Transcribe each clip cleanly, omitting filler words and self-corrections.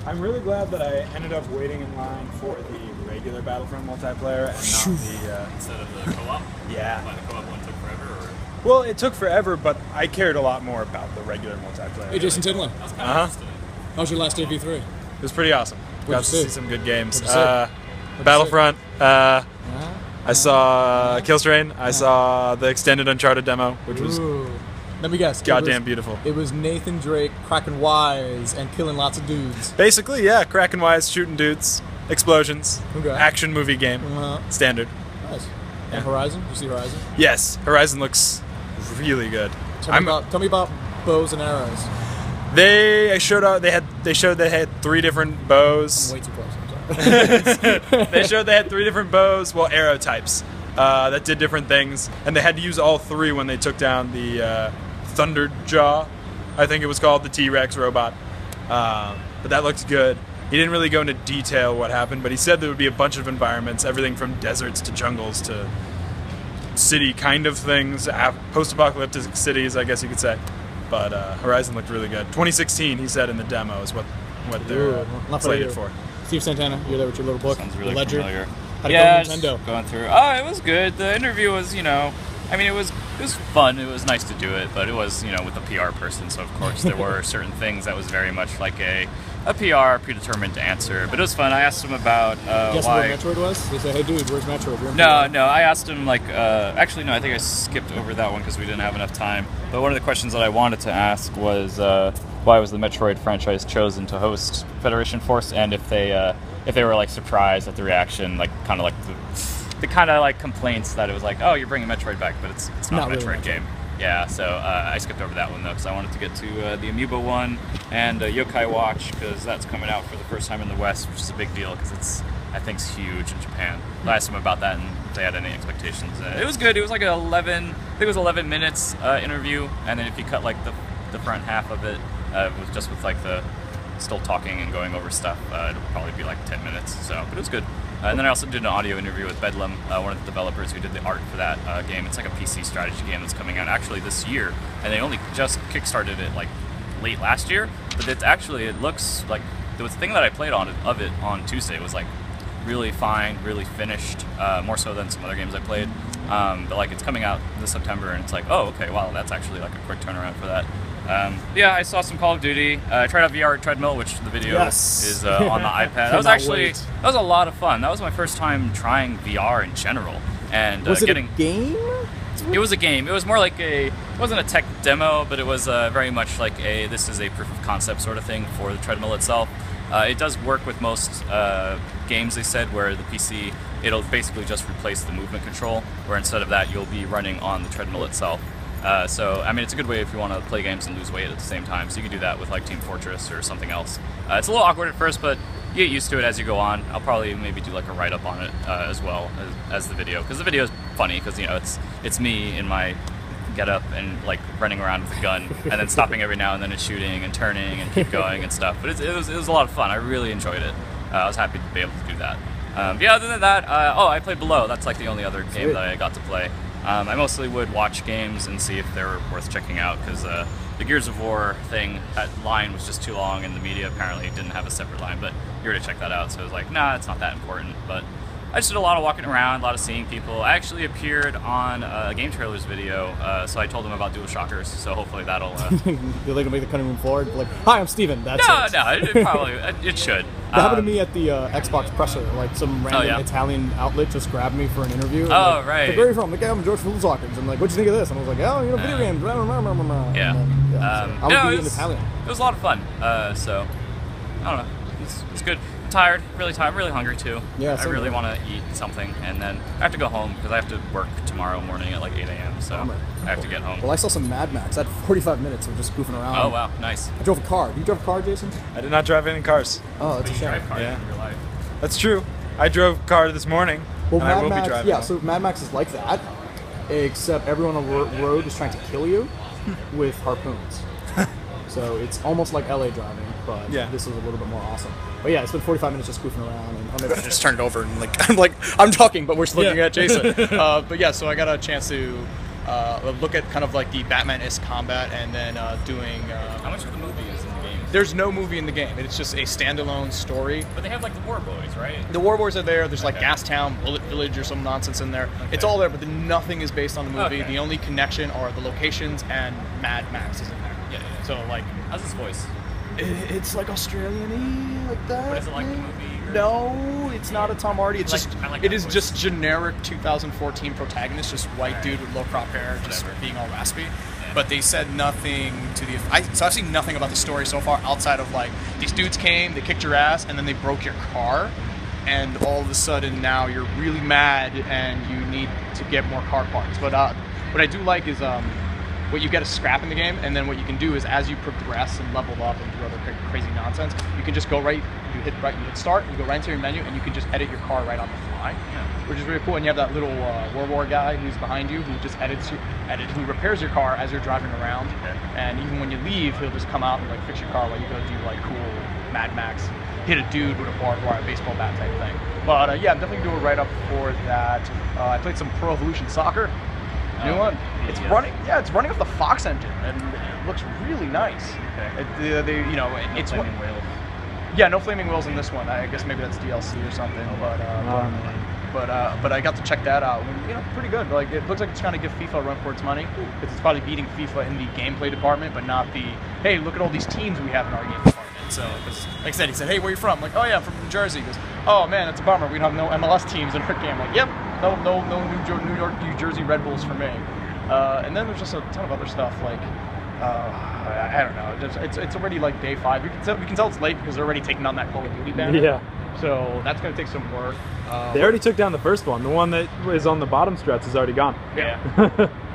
I'm really glad that I ended up waiting in line for the regular Battlefront multiplayer and not the... Instead of the co-op? Yeah. Why the co-op one took forever? Or? Well, it took forever, but I cared a lot more about the regular multiplayer. Hey, Jason Tinley. That was kind of interesting. How was your last day of V3? It was pretty awesome. Got to see some good games. Battlefront. I saw Killstrain. I saw the extended Uncharted demo, which was let me guess. goddamn beautiful. It was Nathan Drake cracking wise and killing lots of dudes. Basically, yeah, cracking wise, shooting dudes, explosions, action movie game, standard. Nice. And Horizon? Did you see Horizon? Yes, Horizon looks really good. Tell me about bows and arrows. They showed they had 3 different bows. I'm way too close. I'm sorry. They showed they had 3 different bows, well, arrow types that did different things, and they had to use all 3 when they took down the Thunderjaw, I think it was called, the T-Rex robot. But that looked good. He didn't really go into detail what happened, but he said there would be a bunch of environments, everything from deserts to jungles to city kind of things, post-apocalyptic cities, I guess you could say. But Horizon looked really good. 2016, he said in the demo, is what they're slated for. Steve Santana, you're there with your little book. Sounds really Ledger. familiar. How'd it go with Nintendo? Going through. Oh, it was good. The interview was, you know, I mean, it was fun. It was nice to do it, but it was, you know, with a PR person, so of course there were certain things that was very much like a PR predetermined to answer. But it was fun. I asked him about Guess why. what Metroid was? They said, "Hey, dude, where's Metroid?" No, I asked him like. Actually, no. I think I skipped over that one because we didn't have enough time. But one of the questions that I wanted to ask was why was the Metroid franchise chosen to host Federation Force, and if they were like surprised at the reaction, like kind of like the kind of like complaints that it was like, oh, you're bringing Metroid back, but it's not a Metroid really game. Yeah, so I skipped over that one though because I wanted to get to the Amiibo one and Yokai Watch because that's coming out for the first time in the West, which is a big deal because it's I think it's huge in Japan. I asked them about that and if they had any expectations. It was good. It was like an 11 minutes interview, and then if you cut like the front half of it, it was just with like the still talking and going over stuff. It'll probably be like 10 minutes. So, but it was good. And then I also did an audio interview with Bedlam, one of the developers who did the art for that game. It's like a PC strategy game that's coming out actually this year, and they only just kickstarted it like late last year. But it looks like the thing that I played of it on Tuesday was like really fine, really finished, more so than some other games I played. But like it's coming out this September, and it's like, oh, okay, wow, that's actually like a quick turnaround for that. Yeah, I saw some Call of Duty. I tried out VR Treadmill, which the video is on the iPad. That was a lot of fun. That was my first time trying VR in general. And was it a game? It was a game. It was more like it wasn't a tech demo, but it was very much like this is a proof of concept sort of thing for the treadmill itself. It does work with most games, they said, where the PC, it'll basically just replace the movement control, where instead of that, you'll be running on the treadmill itself. So, I mean, it's a good way if you want to play games and lose weight at the same time. So you can do that with like Team Fortress or something else. It's a little awkward at first, but you get used to it as you go on. I'll probably maybe do like a write-up on it as well as the video, because the video is funny because, you know, it's me in my get-up and like running around with a gun and then stopping every now and then and shooting and turning and keep going and stuff. But it was a lot of fun. I really enjoyed it. I was happy to be able to do that. Yeah, other than that, I played Below. That's like the only other game that I got to play. I mostly would watch games and see if they were worth checking out because the Gears of War thing, that line was just too long, and the media apparently didn't have a separate line, but you were to check that out, so I was like, nah, it's not that important. But I just did a lot of walking around, a lot of seeing people. I actually appeared on a Game Trailers video, so I told them about Dualshockers, so hopefully that'll... You're like, make the cutting room forward? Like, hi, I'm Steven, that's it. No, it probably, it should. That happened to me at the Xbox presser. Like, some random Italian outlet just grabbed me for an interview. Oh, like, right. Where are you from? Like, yeah, I'm George from Dualshockers. I'm like, what'd you think of this? And I was like, oh, you know, video games. Yeah. So I would be in Italian. It was a lot of fun, so, I don't know. It's good. I'm tired, really hungry too. Yeah, I really want to eat something, and then I have to go home because I have to work tomorrow morning at like 8 a.m. So I have to get home. Well, I saw some Mad Max. I had 45 minutes of just goofing around. Oh wow, nice. I drove a car. You drove a car, Jason? I did not drive any cars. Oh, that's a shame. Drive cars in your life. That's true. I drove a car this morning, well, and I will be driving. Yeah, so Mad Max is like that, except everyone on the road is trying to kill you with harpoons. So it's almost like LA driving, but this is a little bit more awesome. But yeah, it's been 45 minutes just goofing around, and I just turned it over and like I'm talking, but we're still looking at Jason. But yeah, so I got a chance to look at kind of like the Batman-esque combat, and then doing. How much of the movie is in the game? There's no movie in the game. It's just a standalone story. But they have like the War Boys, right? The War Boys are there. There's like Gastown, Bullet Village, or some nonsense in there. It's all there, but nothing is based on the movie. The only connection are the locations, and Mad Max is in there. Yeah. So like, how's his voice? It's like Australian-y, like that. But is it like the movie? No, it's not a Tom Hardy. It's it is voice. just generic 2014 protagonist, just white dude with low crop hair, just being all raspy. But they said nothing to the. So I've seen nothing about the story so far outside of like these dudes came, they kicked your ass, and then they broke your car, and all of a sudden now you're really mad and you need to get more car parts. But what I do like is what you get is scrap in the game, and then what you can do is as you progress and level up and do other crazy nonsense, you can just go right. You hit start, you go right into your menu, and you can just edit your car right on the fly, which is really cool. And you have that little World War guy who's behind you who just who repairs your car as you're driving around. And even when you leave, he'll just come out and like fix your car while you go do like cool Mad Max, hit a dude with a barbed wire baseball bat type thing. But yeah, I'm definitely doing a write up for that. I played some Pro Evolution Soccer. New one. It's running. Yeah, it's running off the Fox engine, and it looks really nice. It's Flaming whales. Yeah, no flaming wheels in this one. I guess maybe that's DLC or something. But I got to check that out. Pretty good. Like it looks like it's trying to give FIFA a run for its money because it's probably beating FIFA in the gameplay department, but not the hey, look at all these teams we have in our game department. So, like I said, he said, hey, where you from? I'm like, oh yeah, I'm from New Jersey. He goes, oh man, that's a bummer. We don't have no MLS teams in our game. I'm like, yep, no New Jersey Red Bulls for me. And then there's just a ton of other stuff like. I don't know. It's already like day 5. We can tell it's late because they're already taking on that Call of Duty banner. Yeah. So that's gonna take some work. They already took down the first one. The one that is on the bottom stretch is already gone. Yeah.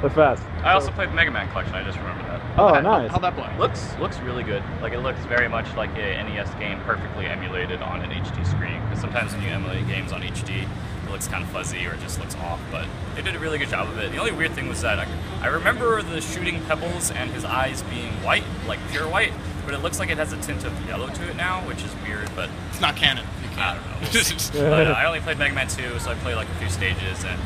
They're fast. I also played the Mega Man collection. I just remembered that. Oh, nice. How'd that play? Looks really good. Like it looks very much like a NES game, perfectly emulated on an HD screen. Because sometimes when you emulate games on HD, it looks kind of fuzzy or it just looks off. But they did a really good job of it. The only weird thing was that I remember the shooting pebbles and his eyes being white, like pure white. But it looks like it has a tint of yellow to it now, which is weird. But it's not canon. I don't know. We'll see. But I only played Mega Man 2, so I played like a few stages, and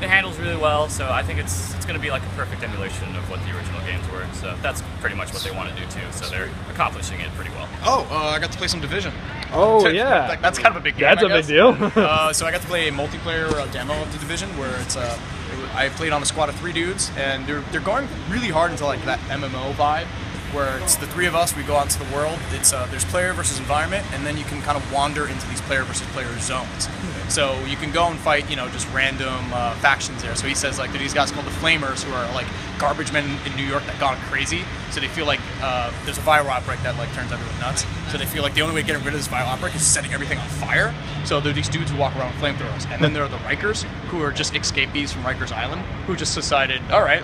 it handles really well. So I think it's going to be like a perfect emulation of what the original games were. So that's pretty much what they want to do too. So they're accomplishing it pretty well. Oh, I got to play some Division. Oh yeah, that's kind of a big game. That's a big deal. So I got to play a multiplayer demo of the Division where it's I played on a squad of 3 dudes, and they're going really hard into like that MMO vibe, where it's the 3 of us, we go out into the world. It's there's player versus environment, and then you can kind of wander into these player versus player zones. So you can go and fight, just random factions there. So he says like there are these guys called the Flamers who are like garbage men in New York that gone crazy. So they feel like there's a viral outbreak that like turns everyone nuts. So they feel like the only way of getting rid of this viral outbreak is setting everything on fire. So there are these dudes who walk around with flamethrowers, and then there are the Rikers who are just escapees from Rikers Island who just decided, all right,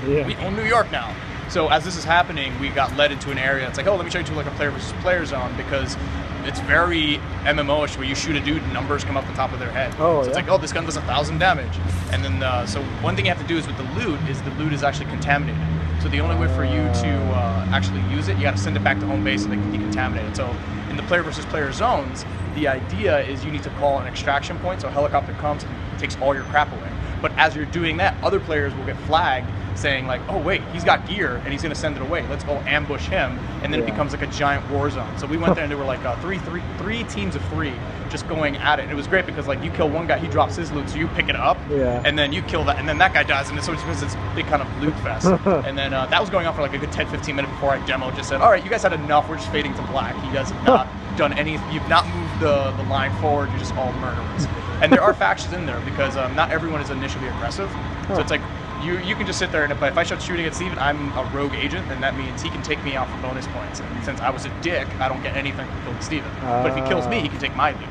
we own New York now. So as this is happening, we got led into an area. It's like, oh, let me show you to like a player versus player zone because it's very MMO-ish where you shoot a dude and numbers come up the top of their head. Oh, so it's like, oh, this gun does 1,000 damage. And then, so one thing you have to do is with the loot is actually contaminated. So the only way for you to actually use it, you got to send it back to home base so they can decontaminate it. So in the player versus player zones, the idea is you need to call an extraction point. So a helicopter comes and takes all your crap away. But as you're doing that, other players will get flagged saying like, oh wait, he's got gear and he's gonna send it away. Let's go ambush him, and then it becomes like a giant war zone. So we went there and there were like three teams of 3 just going at it. And it was great because like you kill one guy, he drops his loot, so you pick it up, and then you kill that, and then that guy dies, and so it's this big kind of loot fest. And then that was going on for like a good 10-15 minutes before I demo just said, all right, you guys had enough. We're just fading to black. You guys have not done any. You've not moved the line forward. You're just all murderers. And there are factions in there because not everyone is initially aggressive. So it's like. You can just sit there and if I start shooting at Steven, I'm a rogue agent, and that means he can take me out for bonus points. And since I was a dick, I don't get anything for killing Steven. But if he kills me, he can take my loot,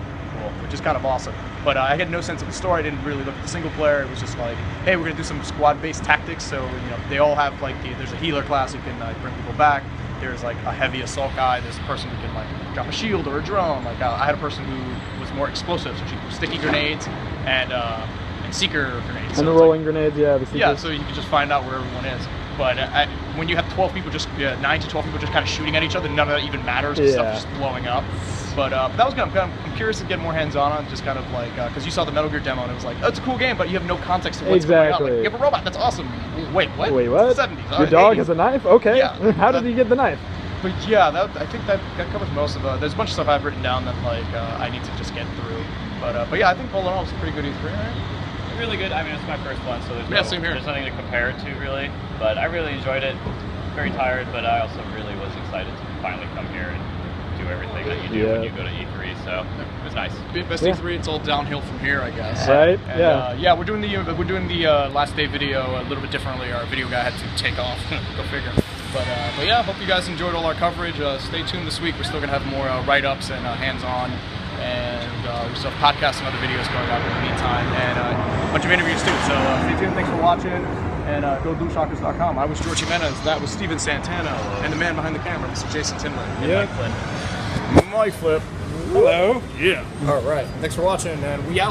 which is kind of awesome. But I had no sense of the story. I didn't really look at the single player. It was just like, hey, we're gonna do some squad-based tactics. So they all have like there's a healer class who can bring people back. There's like a heavy assault guy. There's a person who can like drop a shield or a drone. Like I had a person who was more explosive, so she threw sticky grenades and seeker grenades. And the rolling grenades, yeah, so you can just find out where everyone is. But when you have 12 people, 9 to 12 people just kind of shooting at each other, none of that even matters because stuff's just blowing up. But that was good. I'm curious to get more hands-on on, just kind of like, because you saw the Metal Gear demo and it was like, oh, it's a cool game, but you have no context to what's going on. Like, you have a robot, that's awesome. Wait, what? Wait, what? The 70s. Your dog has a knife? Okay. Yeah. How did he get the knife? But yeah, I think that covers most of it. There's a bunch of stuff I've written down that like I need to just get through. But yeah, I think all in all, it's a pretty good E3, right? Really good. I mean, it's my first one, so Same here. there's nothing to compare it to really. But I really enjoyed it. Very tired, but I also really was excited to finally come here and do everything that you do when you go to E3. So it was nice. Best E3, it's all downhill from here, I guess. Right? And, yeah, we're doing the last day video a little bit differently. Our video guy had to take off. Go figure. But yeah, hope you guys enjoyed all our coverage. Stay tuned this week. We're still gonna have more write-ups and hands-on, and we still have podcasts and other videos going up in the meantime, and a bunch of interviews too. So stay tuned. Thanks for watching, and go Dualshockers.com. I was George Jimenez. That was Steven Santana, and the man behind the camera, Mr. Jason Tinley. Yeah. Mike Flip. Hello. Yeah. All right. Thanks for watching, and we out.